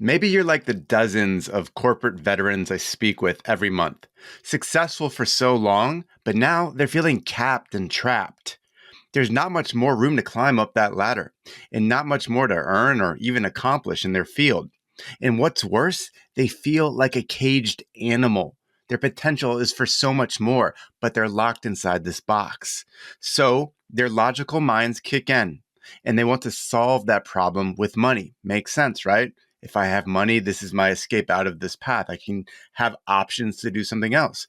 Maybe you're like the dozens of corporate veterans I speak with every month, successful for so long, but now they're feeling capped and trapped. There's not much more room to climb up that ladder, and not much more to earn or even accomplish in their field. And what's worse, they feel like a caged animal. Their potential is for so much more, but they're locked inside this box. So their logical minds kick in, and they want to solve that problem with money. Makes sense, right? If I have money, this is my escape out of this path. I can have options to do something else.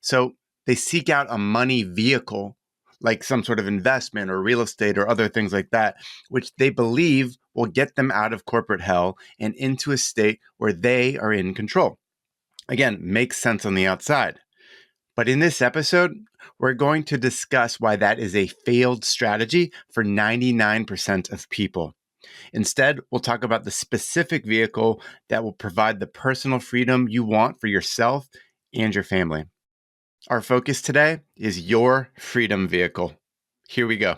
So they seek out a money vehicle, like some sort of investment or real estate or other things like that, which they believe will get them out of corporate hell and into a state where they are in control. Again, makes sense on the outside. But in this episode, we're going to discuss why that is a failed strategy for 99% of people. Instead, we'll talk about the specific vehicle that will provide the personal freedom you want for yourself and your family. Our focus today is your freedom vehicle. Here we go.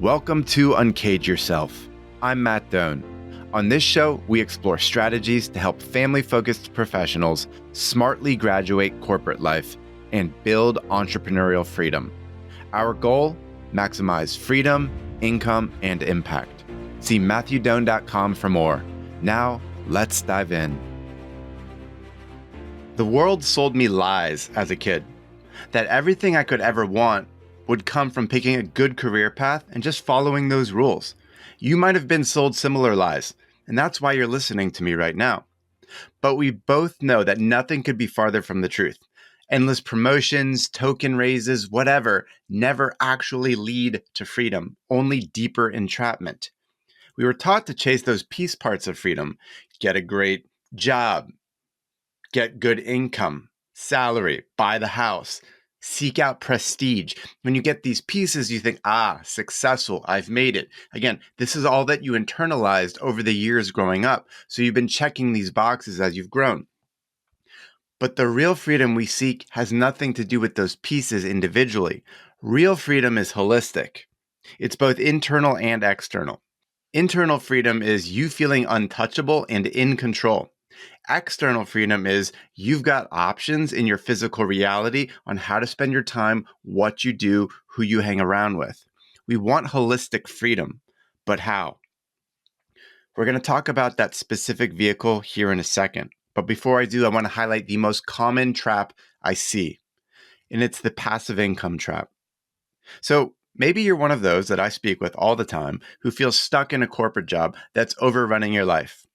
Welcome to Uncage Yourself. I'm Matt Doan. On this show, we explore strategies to help family-focused professionals smartly graduate corporate life and build entrepreneurial freedom. Our goal? Maximize freedom, income, and impact. See MatthewDoan.com for more. Now, let's dive in. The world sold me lies as a kid, that everything I could ever want would come from picking a good career path and just following those rules. You might have been sold similar lies, and that's why you're listening to me right now. But we both know that nothing could be farther from the truth. Endless promotions, token raises, whatever, never actually lead to freedom, only deeper entrapment. We were taught to chase those piece parts of freedom, get a great job, get good income, salary, buy the house, seek out prestige. When you get these pieces, you think, successful, I've made it. Again, this is all that you internalized over the years growing up. So you've been checking these boxes as you've grown. But the real freedom we seek has nothing to do with those pieces individually. Real freedom is holistic. It's both internal and external. Internal freedom is you feeling untouchable and in control. External freedom is you've got options in your physical reality on how to spend your time, what you do, who you hang around with. We want holistic freedom, but how? We're going to talk about that specific vehicle here in a second. But before I do, I want to highlight the most common trap I see, and it's the passive income trap. So maybe you're one of those that I speak with all the time who feels stuck in a corporate job that's overrunning your life.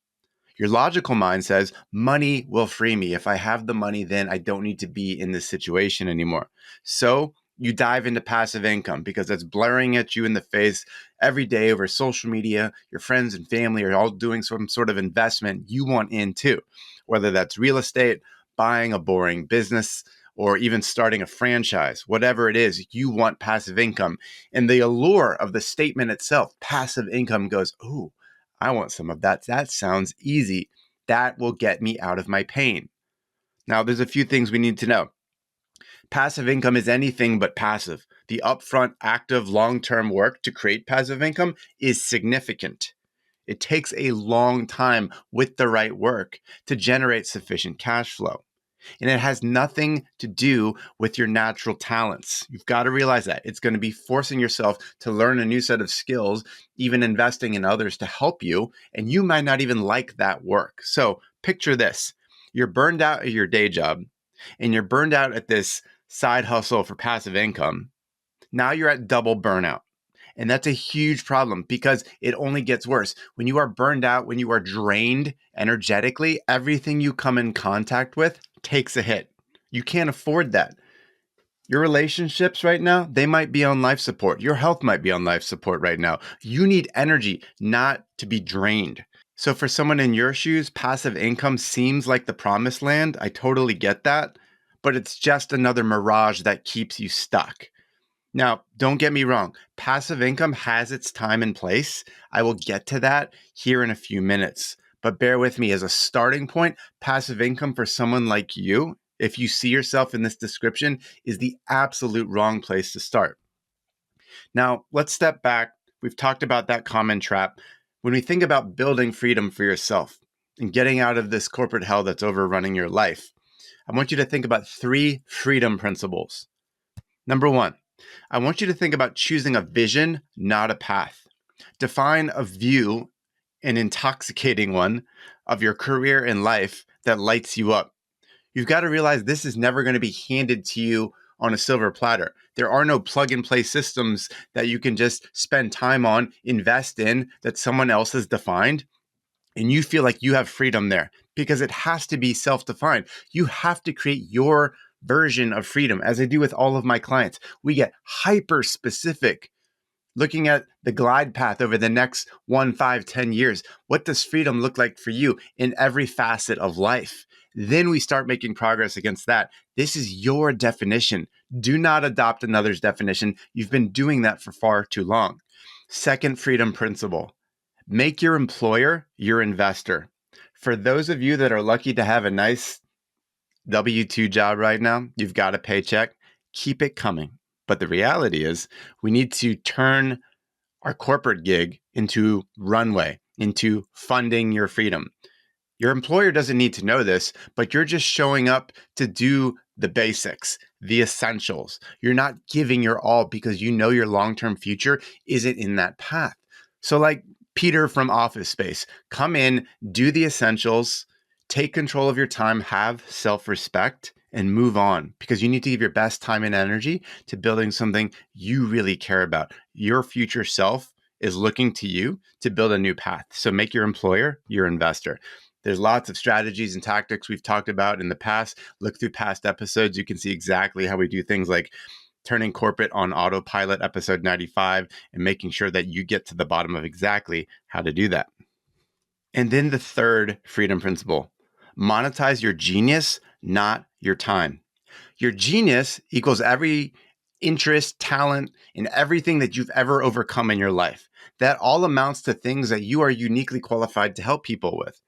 Your logical mind says, money will free me. If I have the money, then I don't need to be in this situation anymore. So you dive into passive income because it's blaring at you in the face every day over social media. Your friends and family are all doing some sort of investment you want in too, whether that's real estate, buying a boring business, or even starting a franchise. Whatever it is, you want passive income. And the allure of the statement itself, passive income, goes, ooh, I want some of that. That sounds easy. That will get me out of my pain. Now, there's a few things we need to know. Passive income is anything but passive. The upfront, active, long-term work to create passive income is significant. It takes a long time with the right work to generate sufficient cash flow. And it has nothing to do with your natural talents. You've got to realize that. It's going to be forcing yourself to learn a new set of skills, even investing in others to help you, and you might not even like that work. So picture this. You're burned out at your day job, and you're burned out at this side hustle for passive income. Now you're at double burnout. And that's a huge problem because it only gets worse. When you are burned out, when you are drained energetically, everything you come in contact with takes a hit. You can't afford that. Your relationships right now, they might be on life support. Your health might be on life support right now. You need energy, not to be drained. So for someone in your shoes, passive income seems like the promised land. I totally get that, but it's just another mirage that keeps you stuck. Now, don't get me wrong. Passive income has its time and place. I will get to that here in a few minutes. But bear with me as a starting point, passive income for someone like you, if you see yourself in this description, is the absolute wrong place to start. Now, let's step back. We've talked about that common trap. When we think about building freedom for yourself and getting out of this corporate hell that's overrunning your life, I want you to think about 3 freedom principles. Number 1, I want you to think about choosing a vision, not a path. Define a view, an intoxicating one, of your career and life that lights you up. You've got to realize this is never going to be handed to you on a silver platter. There are no plug and play systems that you can just spend time on, invest in, that someone else has defined, and you feel like you have freedom there because it has to be self defined. You have to create your version of freedom, as I do with all of my clients. We get hyper specific, looking at the glide path over the next 1, 5, 10 years. What does freedom look like for you in every facet of life? Then we start making progress against that. This is your definition. Do not adopt another's definition. You've been doing that for far too long. Second freedom principle: make your employer your investor. For those of you that are lucky to have a nice W-2 job right now, you've got a paycheck, keep it coming. But the reality is, we need to turn our corporate gig into runway, into funding your freedom. Your employer doesn't need to know this, but you're just showing up to do the basics, the essentials. You're not giving your all because you know your long-term future isn't in that path. So like Peter from Office Space, come in, do the essentials, take control of your time, have self-respect, and move on, because you need to give your best time and energy to building something you really care about. Your future self is looking to you to build a new path. So make your employer your investor. There's lots of strategies and tactics we've talked about in the past. Look through past episodes. You can see exactly how we do things like turning corporate on autopilot, episode 95, and making sure that you get to the bottom of exactly how to do that. And then the third freedom principle: monetize your genius, not your time. Your genius equals every interest, talent, and everything that you've ever overcome in your life. That all amounts to things that you are uniquely qualified to help people with.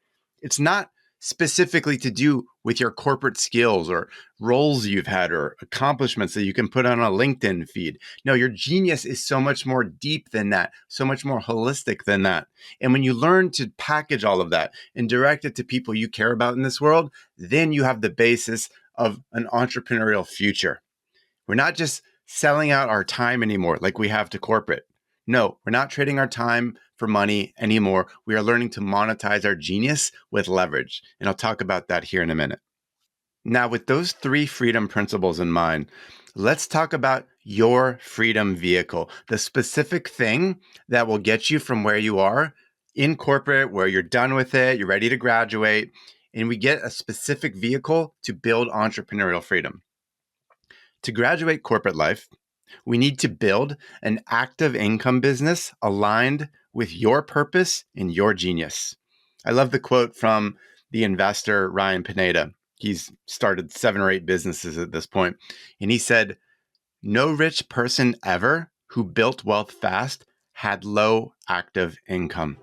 It's not specifically to do with your corporate skills or roles you've had or accomplishments that you can put on a LinkedIn feed. No, your genius is so much more deep than that, so much more holistic than that. And when you learn to package all of that and direct it to people you care about in this world, then you have the basis of an entrepreneurial future. We're not just selling out our time anymore like we have to corporate. No, we're not trading our time for money anymore. We are learning to monetize our genius with leverage. And I'll talk about that here in a minute. Now, with those 3 freedom principles in mind, let's talk about your freedom vehicle, the specific thing that will get you from where you are in corporate, where you're done with it, you're ready to graduate, and we get a specific vehicle to build entrepreneurial freedom. To graduate corporate life, we need to build an active income business aligned with your purpose and your genius. I love the quote from the investor, Ryan Pineda. He's started 7 or 8 businesses at this point. And he said, "No rich person ever who built wealth fast had low active income."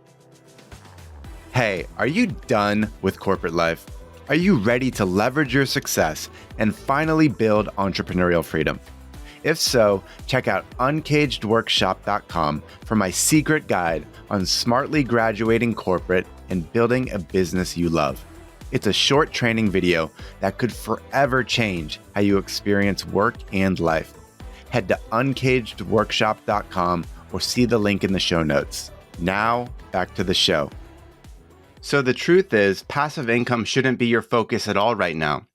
Hey, are you done with corporate life? Are you ready to leverage your success and finally build entrepreneurial freedom? If so, check out uncagedworkshop.com for my secret guide on smartly graduating corporate and building a business you love. It's a short training video that could forever change how you experience work and life. Head to uncagedworkshop.com or see the link in the show notes. Now, back to the show. So the truth is, passive income shouldn't be your focus at all right now.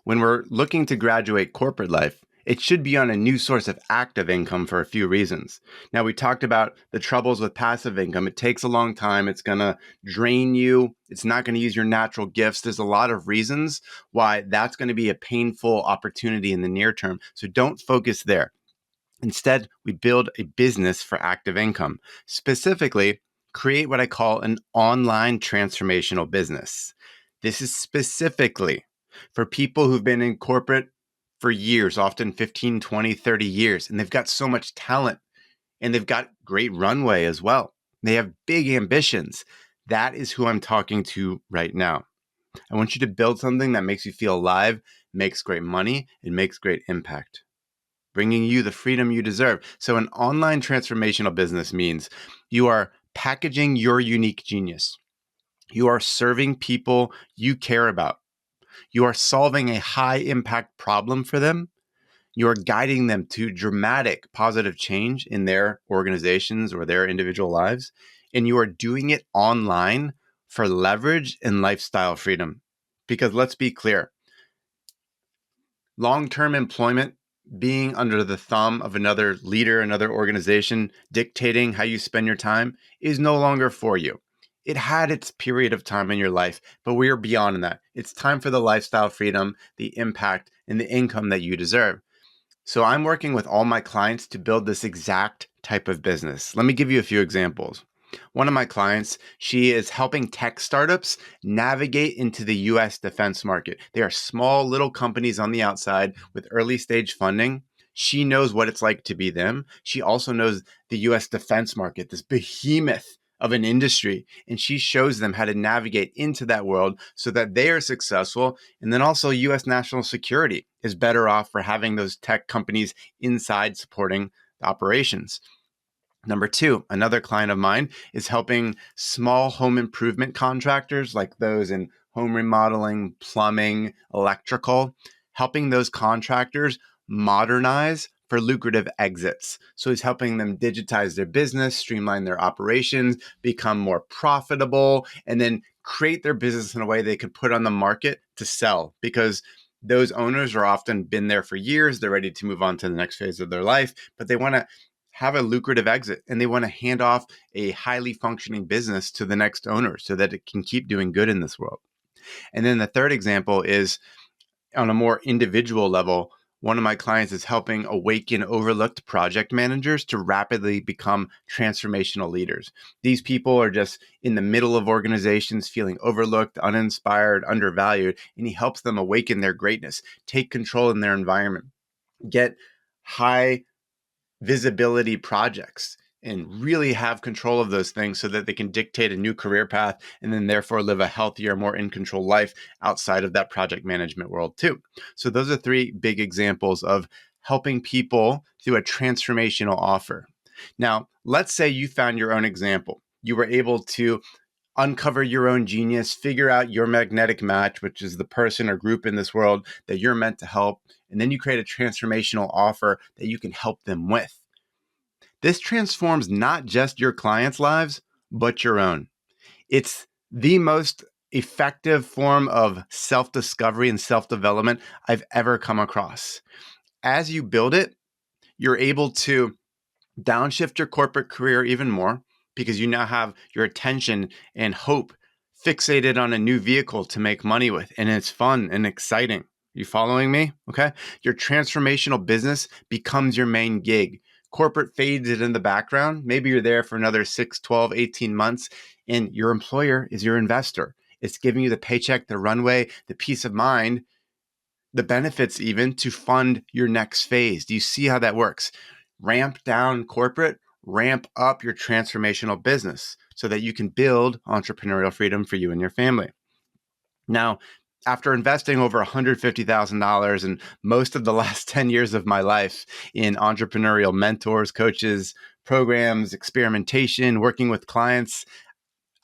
When we're looking to graduate corporate life, it should be on a new source of active income for a few reasons. Now, we talked about the troubles with passive income. It takes a long time. It's going to drain you. It's not going to use your natural gifts. There's a lot of reasons why that's going to be a painful opportunity in the near term. So don't focus there. Instead, we build a business for active income. Specifically, create what I call an online transformational business. This is specifically for people who've been in corporate for years, often 15, 20, 30 years, and they've got so much talent and they've got great runway as well. They have big ambitions. That is who I'm talking to right now. I want you to build something that makes you feel alive, makes great money, and makes great impact, bringing you the freedom you deserve. So an online transformational business means you are packaging your unique genius. You are serving people you care about. You are solving a high impact problem for them. You are guiding them to dramatic positive change in their organizations or their individual lives. And you are doing it online for leverage and lifestyle freedom. Because let's be clear, long-term employment, being under the thumb of another leader, another organization, dictating how you spend your time is no longer for you. It had its period of time in your life, but we are beyond that. It's time for the lifestyle freedom, the impact, and the income that you deserve. So I'm working with all my clients to build this exact type of business. Let me give you a few examples. One of my clients, she is helping tech startups navigate into the US defense market. They are small little companies on the outside with early stage funding. She knows what it's like to be them. She also knows the US defense market, this behemoth of an industry, and she shows them how to navigate into that world so that they are successful. And then also US national security is better off for having those tech companies inside supporting the operations. Number two, another client of mine is helping small home improvement contractors like those in home remodeling, plumbing, electrical, helping those contractors modernize for lucrative exits. So he's helping them digitize their business, streamline their operations, become more profitable, and then create their business in a way they can put on the market to sell, because those owners are often been there for years. They're ready to move on to the next phase of their life, but they want to have a lucrative exit and they want to hand off a highly functioning business to the next owner so that it can keep doing good in this world. And then the third example is on a more individual level. One of my clients is helping awaken overlooked project managers to rapidly become transformational leaders. These people are just in the middle of organizations feeling overlooked, uninspired, undervalued, and he helps them awaken their greatness, take control in their environment, get high visibility projects, and really have control of those things so that they can dictate a new career path and then therefore live a healthier, more in control life outside of that project management world too. So those are three big examples of helping people through a transformational offer. Now, let's say you found your own example. You were able to uncover your own genius, figure out your magnetic match, which is the person or group in this world that you're meant to help. And then you create a transformational offer that you can help them with. This transforms not just your clients' lives, but your own. It's the most effective form of self discovery and self development I've ever come across. As you build it, you're able to downshift your corporate career even more because you now have your attention and hope fixated on a new vehicle to make money with, and it's fun and exciting. You following me? Okay. Your transformational business becomes your main gig. Corporate fades it in the background. Maybe you're there for another 6, 12, 18 months, and your employer is your investor. It's giving you the paycheck, the runway, the peace of mind, the benefits even to fund your next phase. Do you see how that works? Ramp down corporate, ramp up your transformational business so that you can build entrepreneurial freedom for you and your family. Now, after investing over $150,000 in most of the last 10 years of my life in entrepreneurial mentors, coaches, programs, experimentation, working with clients,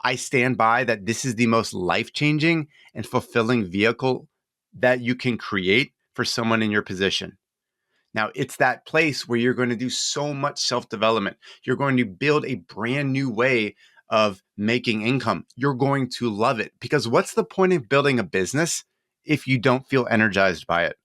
I stand by that this is the most life-changing and fulfilling vehicle that you can create for someone in your position. Now, it's that place where you're going to do so much self-development. You're going to build a brand new way of making income. You're going to love it, because what's the point of building a business if you don't feel energized by it?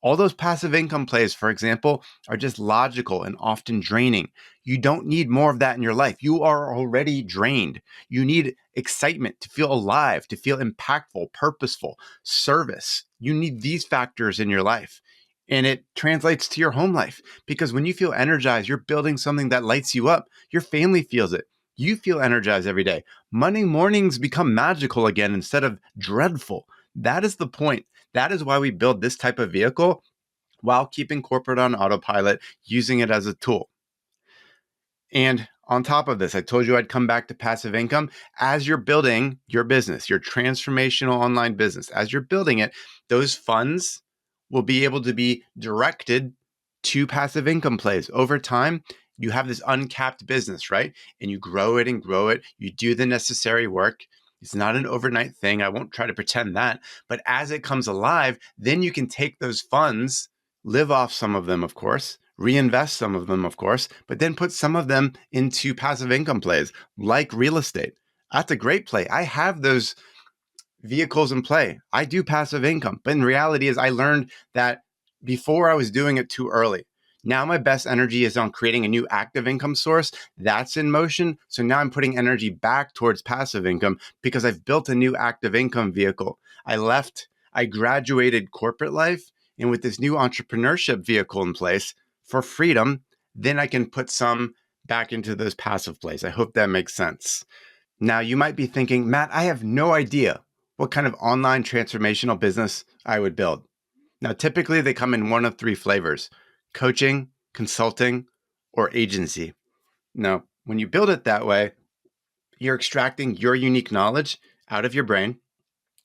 All those passive income plays, for example, are just logical and often draining. You don't need more of that in your life. You are already drained. You need excitement to feel alive, to feel impactful, purposeful, service. You need these factors in your life. And it translates to your home life, because when you feel energized, you're building something that lights you up. Your family feels it. You feel energized every day. Monday mornings become magical again instead of dreadful. That is the point. That is why we build this type of vehicle while keeping corporate on autopilot, using it as a tool. And on top of this, I told you I'd come back to passive income. As you're building your business, your transformational online business, as you're building it, those funds will be able to be directed to passive income plays. Over time, You have this uncapped business, right? And you grow it and grow it. You do the necessary work. It's not an overnight thing. I won't try to pretend that. But as it comes alive, then you can take those funds, live off some of them, of course, reinvest some of them, of course, but then put some of them into passive income plays like real estate. That's a great play. I have those vehicles in play. I do passive income, but in reality is I learned that before I was doing it too early. Now my best energy is on creating a new active income source that's in motion. So now I'm putting energy back towards passive income because I've built a new active income vehicle. I graduated corporate life, and with this new entrepreneurship vehicle in place for freedom, then I can put some back into those passive plays. I hope that makes sense. Now, you might be thinking, Matt, I have no idea what kind of online transformational business I would build. Now, typically they come in one of three flavors: coaching, consulting, or agency. Now, when you build it that way, you're extracting your unique knowledge out of your brain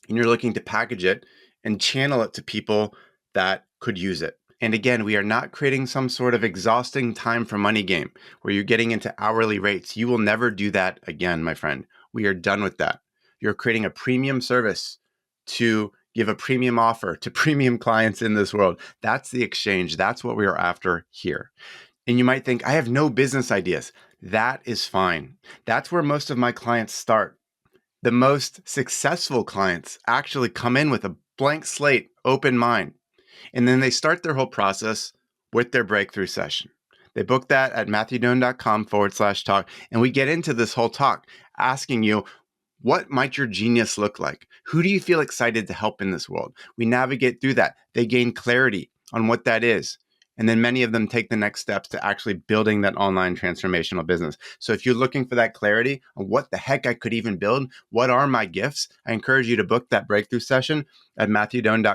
and you're looking to package it and channel it to people that could use it. And again, we are not creating some sort of exhausting time for money game where you're getting into hourly rates. You will never do that again, my friend. We are done with that. You're creating a premium service to give a premium offer to premium clients in this world. That's the exchange. That's what we are after here. And you might think, I have no business ideas. That is fine. That's where most of my clients start. The most successful clients actually come in with a blank slate, open mind, and then they start their whole process with their breakthrough session. They book that at matthewdoan.com/talk. And we get into this whole talk asking you, what might your genius look like? Who do you feel excited to help in this world? We navigate through that. They gain clarity on what that is. And then many of them take the next steps to actually building that online transformational business. So if you're looking for that clarity on what the heck I could even build, what are my gifts, I encourage you to book that breakthrough session at matthewdoan.com